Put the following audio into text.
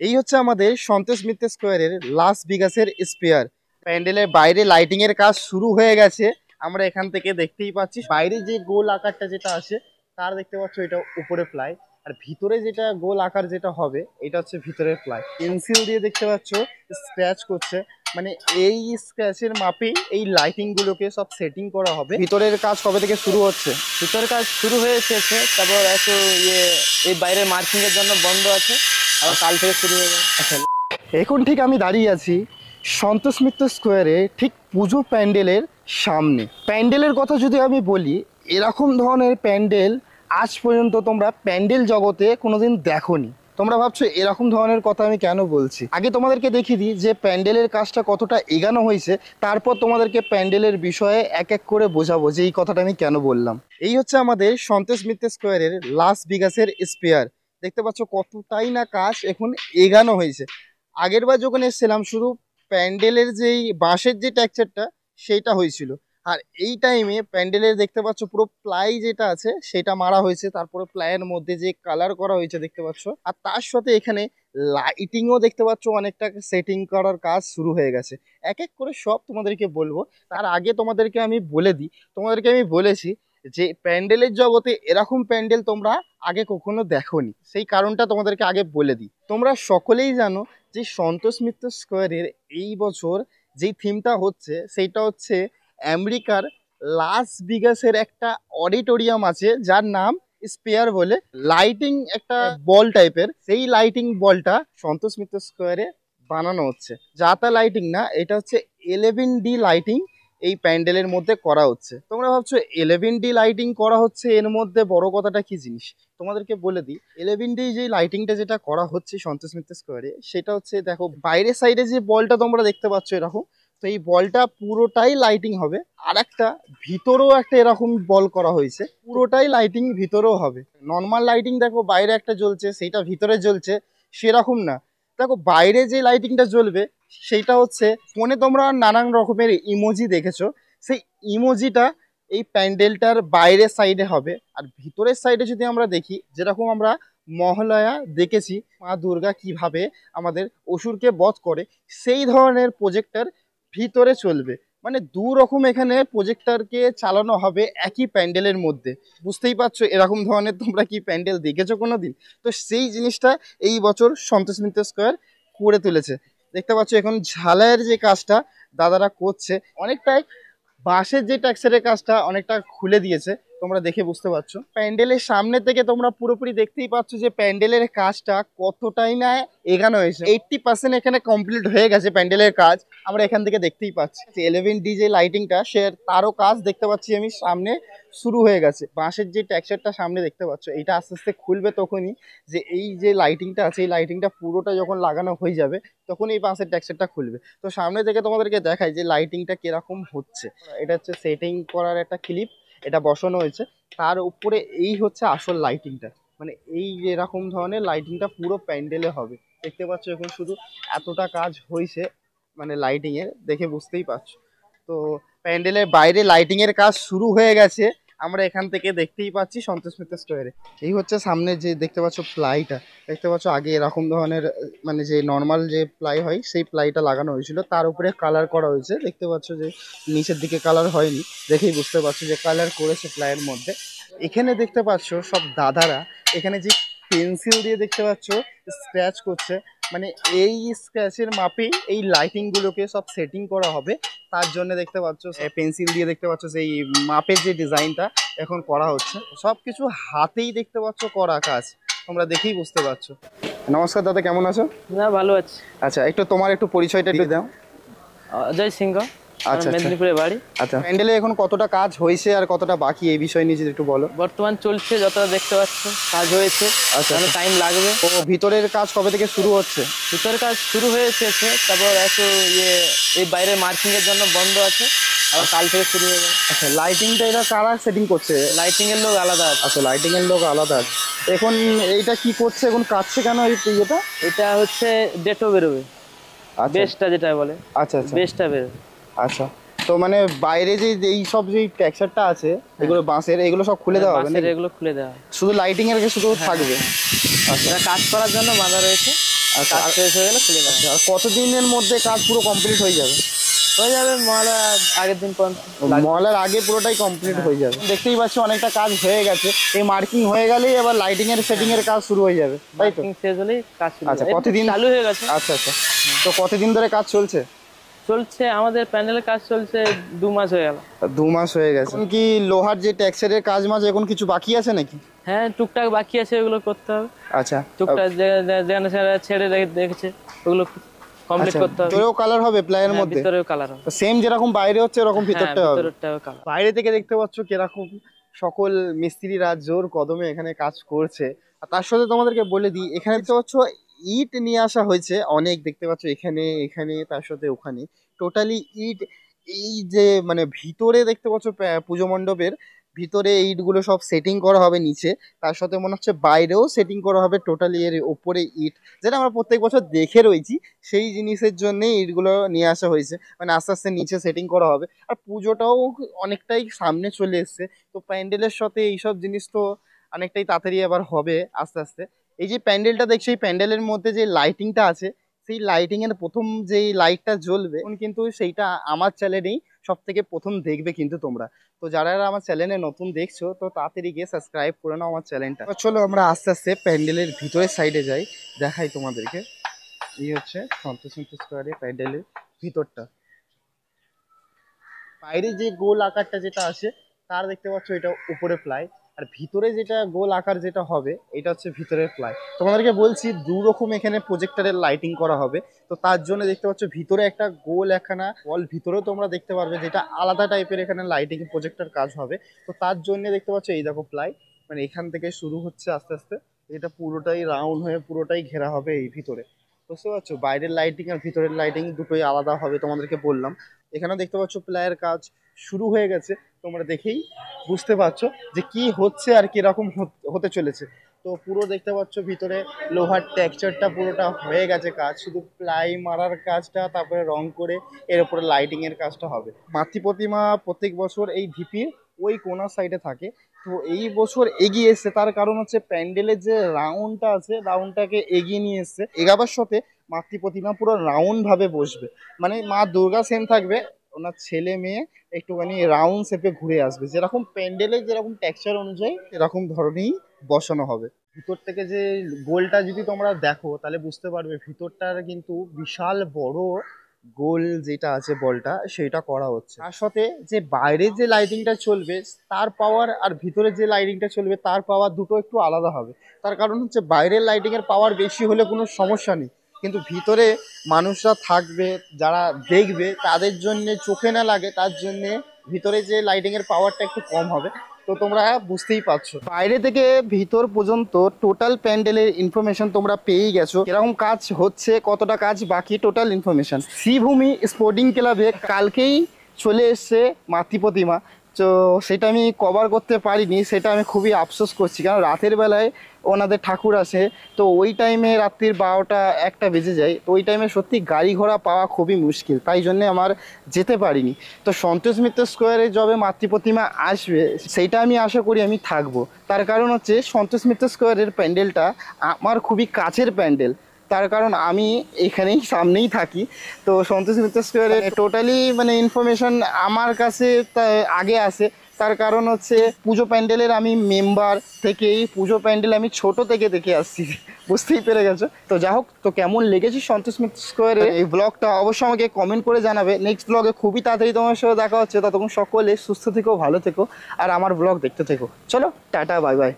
এই হচ্ছে আমাদের সন্তোষ মিত্র স্কোয়ারের লাস ভেগাসের স্পেয়ার। প্যান্ডেলের বাইরে লাইটিং এর কাজ শুরু হয়ে গেছে। আমরা এখান থেকে দেখতেই পাচ্ছি বাইরে যে গোল আকারটা যেটা আছে তার দেখতে পাচ্ছ এটা উপরে প্লাই, আর ভিতরে যেটা গোল আকার যেটা হবে এটা হচ্ছে ভিতরের প্লাই। পেন্সিল দিয়ে দেখতে পাচ্ছ স্ক্র্যাচ করছে, মানে এই স্ক্র্যাচের মাপেই এই লাইটিং গুলোকে সব সেটিং করা হবে। ভিতরের কাজ কবে থেকে শুরু হচ্ছে? ভিতরের কাজ শুরু হয়েছে, তারপর একটু এই বাইরের মার্কিং এর জন্য বন্ধ আছে, আর কাল থেকে শুরু হয়ে যাবে। আচ্ছা, এখন ঠিক আমি দাঁড়িয়ে আছি সন্তোষ মিত্র স্কোয়ারে, ঠিক পুজো প্যান্ডেলের সামনে। প্যান্ডেলের কথা যদি আমি বলি, এরকম ধরনের প্যান্ডেল আজ পর্যন্ত তোমরা প্যান্ডেল জগতে কোনোদিন দেখোনি। তোমরা ভাবছো এরকম ধরনের কথা আমি কেন বলছি। আগে তোমাদেরকে দেখিয়ে দিই যে প্যান্ডেলের কাজটা কতটা এগানো হয়েছে, তারপর তোমাদেরকে প্যান্ডেলের বিষয়ে এক এক করে বোঝাবো যে এই কথাটা আমি কেন বললাম। এই হচ্ছে আমাদের সন্তোষ মিত্র স্কোয়ারের লাস ভেগাসের স্পেয়ার। দেখতে পাচ্ছ কতটাই না কাজ এখন এগানো হয়েছে। আগের বার যখন এসেছিলাম শুধু প্যান্ডেলের যেই বাঁশের যে টেক্সচারটা সেইটা হয়েছিল, আর এই টাইমে প্যান্ডেলের দেখতে পাচ্ছ পুরো প্লাই যেটা আছে সেটা মারা হয়েছে, তারপরে প্লাইয়ের মধ্যে যে কালার করা হয়েছে দেখতে পাচ্ছ, আর তার সাথে এখানে লাইটিংও দেখতে পাচ্ছ অনেকটা সেটিং করার কাজ শুরু হয়ে গেছে। এক এক করে সব তোমাদেরকে বলবো, তার আগে তোমাদেরকে আমি বলে দিই, তোমাদেরকে আমি বলেছি যে প্যান্ডেলের জগতে এরকম প্যান্ডেল তোমরা আগে কখনো দেখোনি, সেই কারণটা তোমাদেরকে আগে বলে দিই। তোমরা সকলেই জানো যে সন্তোষ মিত্র স্কোয়ারের এই বছর যেই থিমটা হচ্ছে সেইটা হচ্ছে আমেরিকার লাস ভেগাসের একটা অডিটোরিয়াম আছে যার নাম স্পেয়ার বলে। লাইটিং একটা বল টাইপের, সেই লাইটিং বলটা সন্তোষ মিত্র স্কোয়ারে বানানো হচ্ছে। যা তা লাইটিং না, এটা হচ্ছে 11D লাইটিং এই প্যান্ডেলের মধ্যে করা হচ্ছে। তোমরা ভাবছো 11D লাইটিং করা হচ্ছে, এর মধ্যে বড় কথাটা কি জিনিস তোমাদেরকে বলে দিই। 11D যে লাইটিংটা যেটা করা হচ্ছে সন্তোষ মিত্র স্কোয়ারে, সেটা হচ্ছে দেখো বাইরের সাইডে যে বলটা তোমরা দেখতে পাচ্ছ এরকম, তো এই বলটা পুরোটাই লাইটিং হবে। আর একটা ভিতরেও একটা এরকম বল করা হয়েছে, পুরোটাই লাইটিং ভিতরেও হবে। নর্মাল লাইটিং দেখো বাইরে একটা জ্বলছে সেইটা ভিতরে জ্বলছে, সেরকম না। দেখো বাইরে যে লাইটিংটা জ্বলবে সেইটা হচ্ছে, ফোনে তোমরা নানান রকমের ইমোজি দেখেছো, সেই ইমোজিটা এই প্যান্ডেলটার বাইরের সাইডে হবে। আর ভিতরের সাইডে যদি আমরা দেখি, যেরকম আমরা মহালয়া দেখেছি মা দুর্গা কিভাবে আমাদের অসুরকে বধ করে, সেই ধরনের প্রজেক্টর ভিতরে চলবে। মানে দু রকম এখানে প্রজেক্টরকে চালানো হবে একই প্যান্ডেলের মধ্যে। বুঝতেই পারছো এরকম ধরনের তোমরা কি প্যান্ডেল দেখেছো কোনোদিন? তো সেই জিনিসটা এই বছর সন্তোষ মিত্র স্কোয়ার করে তুলেছে। দেখতে পাচ্ছ এখন ঝালাইয়ের যে কাজটা দাদারা করছে, অনেকটাই বাঁশের যে টেক্সচারের কাজটা অনেকটা খুলে দিয়েছে, তোমরা দেখে বুঝতে পারছো। প্যান্ডেলের সামনে থেকে তোমরা পুরোপুরি দেখতেই পাচ্ছ যে প্যান্ডেলের কাজটা কতটাই না এগানো হয়েছে। 80% এখানে কমপ্লিট হয়ে গেছে প্যান্ডেলের কাজ, আমরা এখান থেকে দেখতেই পাচ্ছি। 11D যে লাইটিংটা সে তারও কাজ দেখতে পাচ্ছি আমি সামনে শুরু হয়ে গেছে। বাঁশের যে টেক্সচারটা সামনে দেখতে পাচ্ছ, এটা আস্তে আস্তে খুলবে তখনই, যে এই যে লাইটিংটা আছে এই লাইটিংটা পুরোটা যখন লাগানো হয়ে যাবে তখন এই বাঁশের টেক্সচারটা খুলবে। তো সামনে থেকে তোমাদেরকে দেখাই যে লাইটিংটা কিরকম হচ্ছে। এটা হচ্ছে সেটিং করার একটা ক্লিপ, এটা বসানো হয়েছে তার উপরে। এই হচ্ছে আসল লাইটিংটা, মানে এই এরকম ধরনের লাইটিংটা পুরো প্যান্ডেলে হবে। দেখতে পাচ্ছ এখন শুধু এতটা কাজ হয়েছে, মানে লাইটিং এর দেখে বুঝতেই পারছো। তো প্যান্ডেলের বাইরে লাইটিং এর কাজ শুরু হয়ে গেছে, আমরা এখান থেকে দেখতেই পাচ্ছি সন্তোষ মিত্র স্কোয়ারে। এই হচ্ছে সামনে যে দেখতে পাচ্ছ প্লাইটা, দেখতে পাচ্ছ আগে এরকম ধরনের মানে যে নর্মাল যে প্লাই হয় সেই প্লাইটা লাগানো হয়েছিল, তার উপরে কালার করা হয়েছে। দেখতে পাচ্ছ যে নিচের দিকে কালার হয়নি, দেখেই বুঝতে পারছো যে কালার করেছে প্লাইয়ের মধ্যে। এখানে দেখতে পাচ্ছ সব দাদারা এখানে যে পেন্সিল দিয়ে দেখতে পাচ্ছ স্ক্র্যাচ করছে, মানে এই স্ক্র্যাচের মাপেই এই লাইটিং গুলোকে সব সেটিং করা হবে। তার জন্য দেখতে পাচ্ছ পেন্সিল দিয়ে দেখতে পাচ্ছ সেই মাপের যে ডিজাইনটা এখন করা হচ্ছে। সবকিছু হাতেই দেখতে পাচ্ছ করা কাজ, তোমরা দেখেই বুঝতে পারছো। নমস্কার দাদা, কেমন আছো? না, ভালো আছি। আচ্ছা, একটু তোমার একটু পরিচয়টা একটু দাও। অজয় সিংহ, আচ্ছা, মেদিনীপুরে বাড়ি। আচ্ছা, প্যান্ডেলে এখন কতটা কাজ হয়েছে আর কতটা বাকি এই বিষয় নিয়ে যদি একটু বলো। বর্তমান চলছে, যতটা দেখতে পাচ্ছ কাজ হয়েছে। আচ্ছা, টাইম লাগবে। ও ভিতরের কাজ কবে থেকে শুরু হচ্ছে? ভিতরের কাজ শুরু হয়েছে, তারপর একটু এই বাইরের মার্কিং এর জন্য বন্ধ আছে, আর কাল থেকে শুরু হয়ে যাবে। আচ্ছা, লাইটিংটা এটা কারা সেটিং করছে? লাইটিং এর লোক আলাদা আছে। আচ্ছা, লাইটিং এর লোক আলাদা আছে। এখন এইটা কি করছে, এখন কাটছে কেন এই ইয়েটা? এটা হচ্ছে ডেটো বেরোবে, বেসটা যেটা বলে। আচ্ছা আচ্ছা, বেসটা বেরোবে। আচ্ছা, তো মানে বাইরে যে এই সব যে টেক্সচারটা আছে এগুলো বাঁশের, এগুলো সব খুলে দেওয়া হবে নাকি? এগুলো খুলে দেওয়া হবে, শুধু লাইটিং এর শুধু থাকবে? আচ্ছা, কাজ করার জন্য বাঁধা রয়েছে। আচ্ছা, কাজ শেষ হয়ে গেলে খুলে দেওয়া আর কতদিনের মধ্যে কাজ পুরো কমপ্লিট হয়ে যাবে? হয়ে যাবে মহলা আগের দিন পর্যন্ত মহলার আগে পুরোটাই কমপ্লিট হয়ে যাবে। দেখতেই পাচ্ছি অনেকটা কাজ হয়ে গেছে, এই মার্কিং হয়ে গেলেই এবার লাইটিং এর সেটিং এর কাজ শুরু হয়ে যাবে, তাই তো? Marking শেষ হলেই কাজ শুরু আচ্ছা, হবে। কতদিন চালু হয়ে গেছে? আচ্ছা আচ্ছা, তো কতদিন ধরে কাজ চলছে? চলছে আমাদের প্যান্ডেলের কাজ চলছে 2 মাস হয়ে গেল। 2 মাস হয়ে গেছে। এখন কি লোহার যে টেক্সচারের কাজ মাঝে এখন কিছু বাকি আছে নাকি? হ্যাঁ টুকটাক বাকি আছে, ওগুলো করতে হবে। আচ্ছা, টুকটাক যেখানে ছেড়ে রেখেছে ওগুলো কমপ্লিট করতে হবে। ভিতরেও কালার হবে প্লাইয়ের হ্যাঁ, মধ্যে? ভিতরেও কালার হবে। সেম যেরকম বাইরে হচ্ছে এরকম হ্যাঁ, ভিতরটা হবে? ভিতরটাও কালার। বাইরে থেকে দেখতে পাচ্ছ কিরকম সকল মিস্ত্রিরা জোর কদমে এখানে কাজ করছে। আর তার সাথে তোমাদেরকে বলে দিই, এখানে দেখতে পাচ্ছ ইট নিয়ে আসা হয়েছে অনেক, দেখতে পাচ্ছ এখানে এখানে তার সাথে ওখানে টোটালি ইট। এই যে মানে ভিতরে দেখতে পাচ্ছ পুজো মণ্ডপের ভিতরে ইটগুলো সব সেটিং করা হবে নিচে, তার সাথে মনে হচ্ছে বাইরেও সেটিং করা হবে টোটালি এর ওপরে ইট, যেটা আমরা প্রত্যেক বছর দেখে রয়েছি। সেই জিনিসের জন্যই ইটগুলো নিয়ে আসা হয়েছে, মানে আস্তে আস্তে নিচে সেটিং করা হবে। আর পুজোটাও অনেকটাই সামনে চলে এসছে, তো প্যান্ডেলের সাথে এইসব জিনিস তো অনেকটাই তাড়াতাড়ি আবার হবে আস্তে আস্তে। এই যে প্যান্ডেলটা দেখছি, এই প্যান্ডেলের মধ্যে যে লাইটিংটা আছে, সেই লাইটিং এর প্রথম যেই লাইটটা জ্বলবে এখন কিন্তু সেইটা আমার চ্যানেলেই সব থেকে প্রথম দেখবে কিন্তু তোমরা। তো যারা যারা আমার চ্যানেলে নতুন দেখছো তো তাড়াতাড়ি গিয়ে সাবস্ক্রাইব করে নাও আমার চ্যানেলটা। চলো আমরা আস্তে আস্তে প্যান্ডেলের ভিতরের সাইডে যাই, দেখাই তোমাদেরকে। এই হচ্ছে সন্তোষ স্কোয়ারে প্যান্ডেলের ভিতরটা। বাইরে যে গোল আকারটা যেটা আছে তার দেখতে পাচ্ছ এটা উপরে প্লাই, আর ভিতরে যেটা গোল আকার যেটা হবে এটা হচ্ছে ভিতরের প্লাই। তোমাদেরকে বলছি 2 রকম এখানে প্রজেক্টরের লাইটিং করা হবে। তো তার জন্য দেখতে পাচ্ছ ভিতরে একটা গোল একখানা ওয়াল ভিতরেও তোমরা দেখতে পারবে, যেটা আলাদা টাইপের এখানে লাইটিং প্রজেক্টর কাজ হবে। তো তার জন্য দেখতে পাচ্ছ এই দেখো প্লাই, মানে এখান থেকে শুরু হচ্ছে আস্তে আস্তে, এটা পুরোটাই রাউন্ড হয়ে পুরোটাই ঘেরা হবে এই ভিতরে। বুঝতে পারছো, বাইরের লাইটিং আর ভিতরের লাইটিং দুটোই আলাদা হবে, তোমাদেরকে বললাম। এখানে দেখতে পাচ্ছ প্লায়ের কাজ শুরু হয়ে গেছে, তোমরা দেখেই বুঝতে পারছো যে কি হচ্ছে আর কিরকম হতে চলেছে। তো পুরো দেখতে পাচ্ছ ভিতরে লোহার টেক্সচারটা পুরোটা হয়ে গেছে কাজ, শুধু প্লাই মারার কাজটা, তারপরে রং করে এর উপরে লাইটিং এর কাজটা হবে। মাতৃ প্রতিমা প্রত্যেক বছর এই ঢিপির ওই কোনার সাইডে থাকে, তো এই বছর এগিয়ে এসছে, তার কারণ হচ্ছে প্যান্ডেলের যে রাউন্ডটা আছে রাউন্ডটাকে এগিয়ে নিয়ে এসছে। এগাবার সাথে মাতৃ প্রতিমা পুরো রাউন্ড ভাবে বসবে, মানে মা দুর্গা সেন থাকবে, ওনার ছেলে মেয়ে একটুখানি রাউন্ড শেপে ঘুরে আসবে, যেরকম প্যান্ডেলের যেরকম টেক্সচার অনুযায়ী এরকম ধরনেরই বসানো হবে। ভিতর থেকে যে গোলটা যদি তোমরা দেখো তাহলে বুঝতে পারবে ভিতরটার কিন্তু বিশাল বড় গোল যেটা আছে বলটা সেটা করা হচ্ছে। তার সাথে যে বাইরের যে লাইটিংটা চলবে তার পাওয়ার আর ভিতরে যে লাইটিংটা চলবে তার পাওয়ার দুটো একটু আলাদা হবে। তার কারণ হচ্ছে বাইরের লাইটিং এর পাওয়ার বেশি হলে কোনো সমস্যা নেই, কিন্তু ভিতরে মানুষরা থাকবে যারা দেখবে তাদের জন্য চোখে না লাগে, তার জন্য ভিতরে যে লাইটিং এর পাওয়ারটা একটু কম হবে। তো তোমরা বুঝতেই পারছো, বাইরে থেকে ভিতর পর্যন্ত টোটাল প্যান্ডেলের ইনফরমেশন তোমরা পেয়েই গেছো, এরকম কাজ হচ্ছে কতটা কাজ বাকি টোটাল ইনফরমেশন। শ্রীভূমি স্পোর্টিং ক্লাবে কালকেই চলে এসছে মাতৃ প্রতিমা, তো সেটা আমি কভার করতে পারিনি, সেটা আমি খুবই আফসোস করছি, কারণ রাতের বেলায় ওনাদের ঠাকুর আসে, তো ওই টাইমে রাত্রির 12টা 1টা বেজে যায়, তো ওই টাইমে সত্যি গাড়ি ঘোড়া পাওয়া খুবই মুশকিল, তাই জন্যে আমার যেতে পারিনি। তো সন্তোষ মিত্র স্কোয়ারে যবে মাতৃ প্রতিমা আসবে সেইটা আমি আশা করি আমি থাকবো, তার কারণ হচ্ছে সন্তোষ মিত্র স্কোয়ারের প্যান্ডেলটা আমার খুবই কাছের প্যান্ডেল, তার কারণ আমি এখানেই সামনেই থাকি। তো সন্তোষ মিত্র স্কোয়ারে টোটালি মানে ইনফরমেশন আমার কাছে আগে আসে, তার কারণ হচ্ছে পুজো প্যান্ডেলের আমি মেম্বার থেকেই পুজো প্যান্ডেল আমি ছোট থেকে দেখে আসছি, বুঝতেই পেরে গেছো। তো যা হোক, তো কেমন লেগেছে সন্তোষ মিত্র স্কোয়ারে এই ব্লগটা অবশ্যই আমাকে কমেন্ট করে জানাবে। নেক্সট ব্লগে খুবই তাড়াতাড়ি তোমার সাথে দেখা হচ্ছে, ততক্ষণ সকলে সুস্থ থেকো, ভালো থেকো, আর আমার ব্লগ দেখতে থেকো। চলো টাটা, বাই বাই।